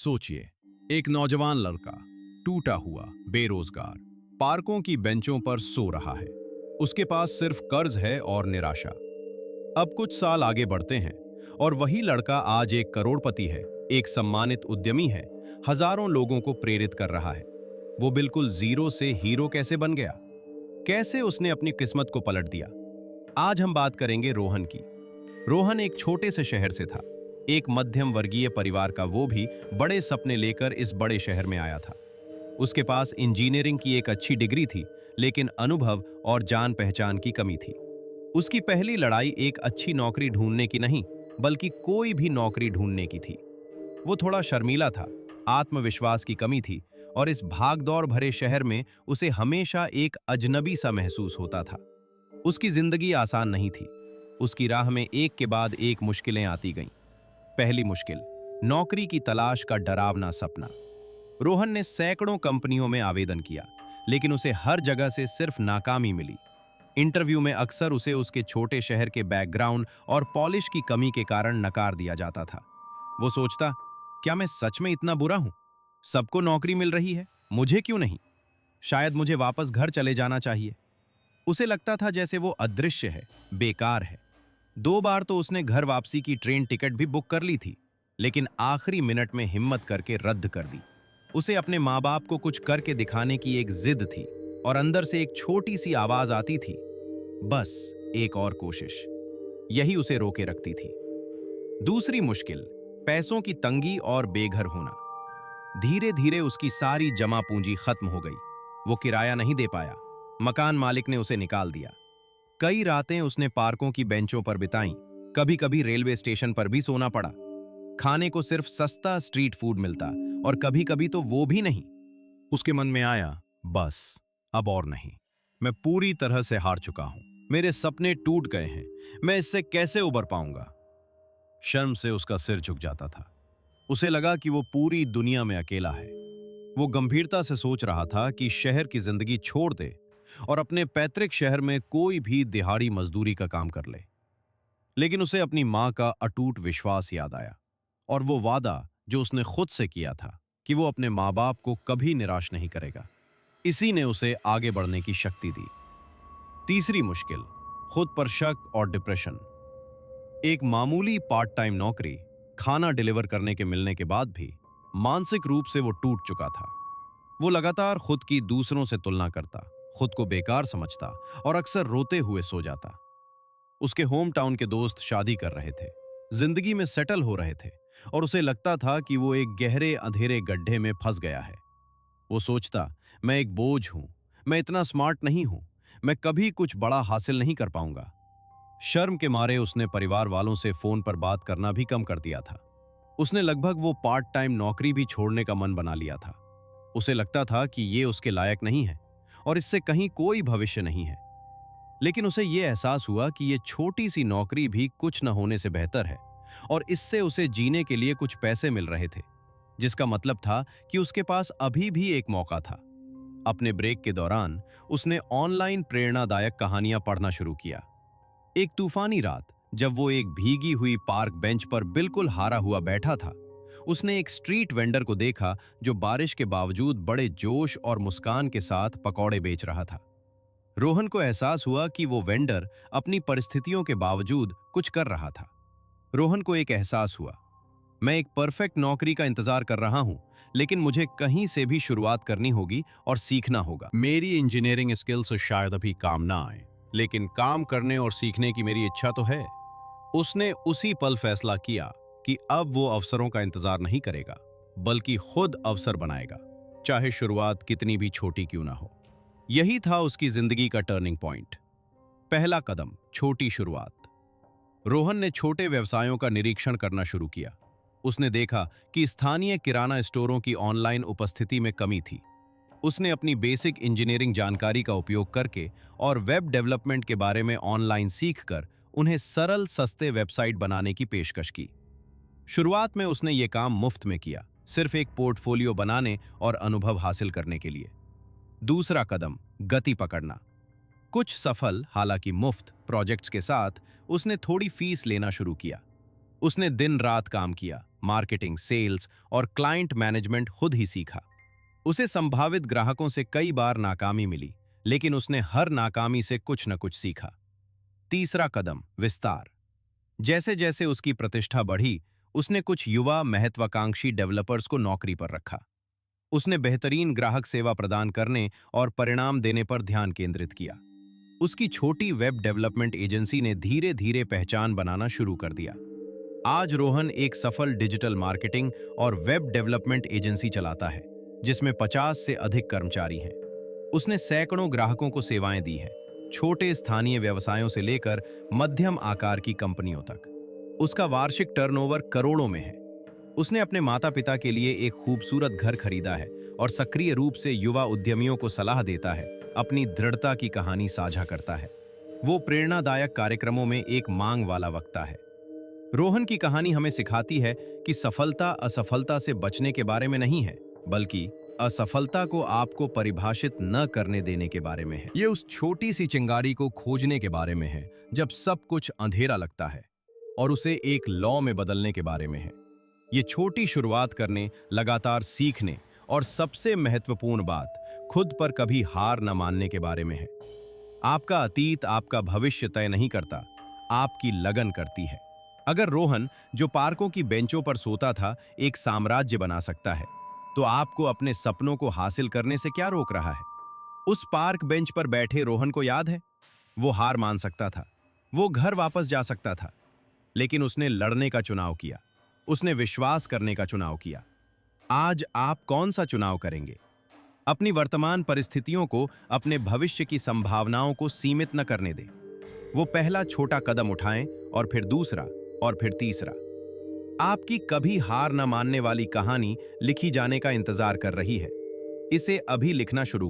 सोचिए, एक नौजवान लड़का, टूटा हुआ, बेरोजगार, पार्कों की बेंचों पर सो रहा है। उसके पास सिर्फ कर्ज है और निराशा। अब कुछ साल आगे बढ़ते हैं और वही लड़का आज एक करोड़पति है, एक सम्मानित उद्यमी है, हजारों लोगों को प्रेरित कर रहा है। वो बिल्कुल जीरो से हीरो कैसे बन गया? कैसे उसने अपनी किस्मत को पलट दिया? आज हम बात करेंगे रोहन की। रोहन एक छोटे से शहर से था, एक मध्यम वर्गीय परिवार का, वो भी बड़े सपने लेकर इस बड़े शहर में आया था। उसके पास इंजीनियरिंग की एक अच्छी डिग्री थी, लेकिन अनुभव और जान पहचान की कमी थी। उसकी पहली लड़ाई एक अच्छी नौकरी ढूंढने की नहीं, बल्कि कोई भी नौकरी ढूंढने की थी। वो थोड़ा शर्मीला था, आत्मविश्वास की कमी थी, और इस भागदौड़ भरे शहर में उसे हमेशा एक अजनबी सा महसूस होता था। उसकी जिंदगी आसान नहीं थी। उसकी राह में एक के बाद एक मुश्किलें आती गईं। पहली मुश्किल, नौकरी की तलाश का डरावना सपना। रोहन ने सैकड़ों कंपनियों में आवेदन किया, लेकिन उसे हर जगह से सिर्फ नाकामी मिली। इंटरव्यू में अक्सर उसे उसके छोटे शहर के बैकग्राउंड और पॉलिश की कमी के कारण नकार दिया जाता था। वो सोचता, क्या मैं सच में इतना बुरा हूं? सबको नौकरी मिल रही है, मुझे क्यों नहीं? शायद मुझे वापस घर चले जाना चाहिए। उसे लगता था जैसे वो अदृश्य है, बेकार है। 2 बार तो उसने घर वापसी की ट्रेन टिकट भी बुक कर ली थी, लेकिन आखिरी मिनट में हिम्मत करके रद्द कर दी। उसे अपने माँ बाप को कुछ करके दिखाने की एक जिद थी, और अंदर से एक छोटी सी आवाज आती थी, बस एक और कोशिश। यही उसे रोके रखती थी। दूसरी मुश्किल, पैसों की तंगी और बेघर होना। धीरे धीरे उसकी सारी जमा पूंजी खत्म हो गई। वो किराया नहीं दे पाया, मकान मालिक ने उसे निकाल दिया। कई रातें उसने पार्कों की बेंचों पर बिताईं, कभी कभी रेलवे स्टेशन पर भी सोना पड़ा। खाने को सिर्फ सस्ता स्ट्रीट फूड मिलता, और कभी कभी तो वो भी नहीं। उसके मन में आया, बस अब और नहीं। मैं पूरी तरह से हार चुका हूं। मेरे सपने टूट गए हैं। मैं इससे कैसे उबर पाऊंगा? शर्म से उसका सिर झुक जाता था। उसे लगा कि वो पूरी दुनिया में अकेला है। वो गंभीरता से सोच रहा था कि शहर की जिंदगी छोड़ दे और अपने पैतृक शहर में कोई भी दिहाड़ी मजदूरी का काम कर ले। लेकिन उसे अपनी मां का अटूट विश्वास याद आया, और वो वादा जो उसने खुद से किया था कि वो अपने मां बाप को कभी निराश नहीं करेगा। इसी ने उसे आगे बढ़ने की शक्ति दी। तीसरी मुश्किल, खुद पर शक और डिप्रेशन। एक मामूली पार्ट टाइम नौकरी, खाना डिलीवर करने के मिलने के बाद भी मानसिक रूप से वो टूट चुका था। वो लगातार खुद की दूसरों से तुलना करता, खुद को बेकार समझता, और अक्सर रोते हुए सो जाता। उसके होम टाउन के दोस्त शादी कर रहे थे, जिंदगी में सेटल हो रहे थे, और उसे लगता था कि वो एक गहरे अंधेरे गड्ढे में फंस गया है। वो सोचता, मैं एक बोझ हूं, मैं इतना स्मार्ट नहीं हूं, मैं कभी कुछ बड़ा हासिल नहीं कर पाऊंगा। शर्म के मारे उसने परिवार वालों से फोन पर बात करना भी कम कर दिया था। उसने लगभग वो पार्ट टाइम नौकरी भी छोड़ने का मन बना लिया था। उसे लगता था कि ये उसके लायक नहीं है और इससे कहीं कोई भविष्य नहीं है। लेकिन उसे ये एहसास हुआ कि ये छोटी सी नौकरी भी कुछ न होने से बेहतर है, और इससे उसे जीने के लिए कुछ पैसे मिल रहे थे, जिसका मतलब था कि उसके पास अभी भी एक मौका था। अपने ब्रेक के दौरान उसने ऑनलाइन प्रेरणादायक कहानियां पढ़ना शुरू किया। एक तूफानी रात, जब वो एक भीगी हुई पार्क बेंच पर बिल्कुल हारा हुआ बैठा था, उसने एक स्ट्रीट वेंडर को देखा जो बारिश के बावजूद बड़े जोश और मुस्कान के साथ पकौड़े बेच रहा था। रोहन को एहसास हुआ कि वो वेंडर अपनी परिस्थितियों के बावजूद कुछ कर रहा था। रोहन को एक एहसास हुआ, मैं एक परफेक्ट नौकरी का इंतजार कर रहा हूं, लेकिन मुझे कहीं से भी शुरुआत करनी होगी और सीखना होगा। मेरी इंजीनियरिंग स्किल्स शायद अभी काम ना आए, लेकिन काम करने और सीखने की मेरी इच्छा तो है। उसने उसी पल फैसला किया कि अब वो अवसरों का इंतजार नहीं करेगा, बल्कि खुद अवसर बनाएगा, चाहे शुरुआत कितनी भी छोटी क्यों ना हो। यही था उसकी जिंदगी का टर्निंग पॉइंट। पहला कदम, छोटी शुरुआत। रोहन ने छोटे व्यवसायों का निरीक्षण करना शुरू किया। उसने देखा कि स्थानीय किराना स्टोरों की ऑनलाइन उपस्थिति में कमी थी। उसने अपनी बेसिक इंजीनियरिंग जानकारी का उपयोग करके और वेब डेवलपमेंट के बारे में ऑनलाइन सीखकर उन्हें सरल सस्ते वेबसाइट बनाने की पेशकश की। शुरुआत में उसने ये काम मुफ्त में किया, सिर्फ एक पोर्टफोलियो बनाने और अनुभव हासिल करने के लिए। दूसरा कदम, गति पकड़ना। कुछ सफल, हालांकि मुफ्त प्रोजेक्ट्स के साथ उसने थोड़ी फीस लेना शुरू किया। उसने दिन रात काम किया, मार्केटिंग, सेल्स और क्लाइंट मैनेजमेंट खुद ही सीखा। उसे संभावित ग्राहकों से कई बार नाकामी मिली, लेकिन उसने हर नाकामी से कुछ न कुछ सीखा। तीसरा कदम, विस्तार। जैसे जैसे उसकी प्रतिष्ठा बढ़ी, उसने कुछ युवा महत्वाकांक्षी डेवलपर्स को नौकरी पर रखा। उसने बेहतरीन ग्राहक सेवा प्रदान करने और परिणाम देने पर ध्यान केंद्रित किया। उसकी छोटी वेब डेवलपमेंट एजेंसी ने धीरे धीरे पहचान बनाना शुरू कर दिया। आज रोहन एक सफल डिजिटल मार्केटिंग और वेब डेवलपमेंट एजेंसी चलाता है, जिसमें 50 से अधिक कर्मचारी हैं। उसने सैकड़ों ग्राहकों को सेवाएं दी हैं, छोटे स्थानीय व्यवसायों से लेकर मध्यम आकार की कंपनियों तक। उसका वार्षिक टर्नओवर करोड़ों में है। उसने अपने माता पिता के लिए एक खूबसूरत घर खरीदा है और सक्रिय रूप से युवा उद्यमियों को सलाह देता है, अपनी दृढ़ता की कहानी साझा करता है। वो प्रेरणादायक कार्यक्रमों में एक मांग वाला वक्ता है। रोहन की कहानी हमें सिखाती है कि सफलता असफलता से बचने के बारे में नहीं है, बल्कि असफलता को आपको परिभाषित न करने देने के बारे में है। ये उस छोटी सी चिंगारी को खोजने के बारे में है जब सब कुछ अंधेरा लगता है, और उसे एक लौ में बदलने के बारे में है। ये छोटी शुरुआत करने, लगातार सीखने और सबसे महत्वपूर्ण बात, खुद पर कभी हार न मानने के बारे में है। आपका अतीत आपका भविष्य तय नहीं करता, आपकी लगन करती है। अगर रोहन, जो पार्कों की बेंचों पर सोता था, एक साम्राज्य बना सकता है, तो आपको अपने सपनों को हासिल करने से क्या रोक रहा है? उस पार्क बेंच पर बैठे रोहन को याद है? वो हार मान सकता था, वो घर वापस जा सकता था, लेकिन उसने लड़ने का चुनाव किया। उसने विश्वास करने का चुनाव किया। आज आप कौन सा चुनाव करेंगे? अपनी वर्तमान परिस्थितियों को अपने भविष्य की संभावनाओं को सीमित न करने दें। वो पहला छोटा कदम उठाएं, और फिर दूसरा, और फिर तीसरा। आपकी कभी हार न मानने वाली कहानी लिखी जाने का इंतजार कर रही है। इसे अभी लिखना शुरू करें।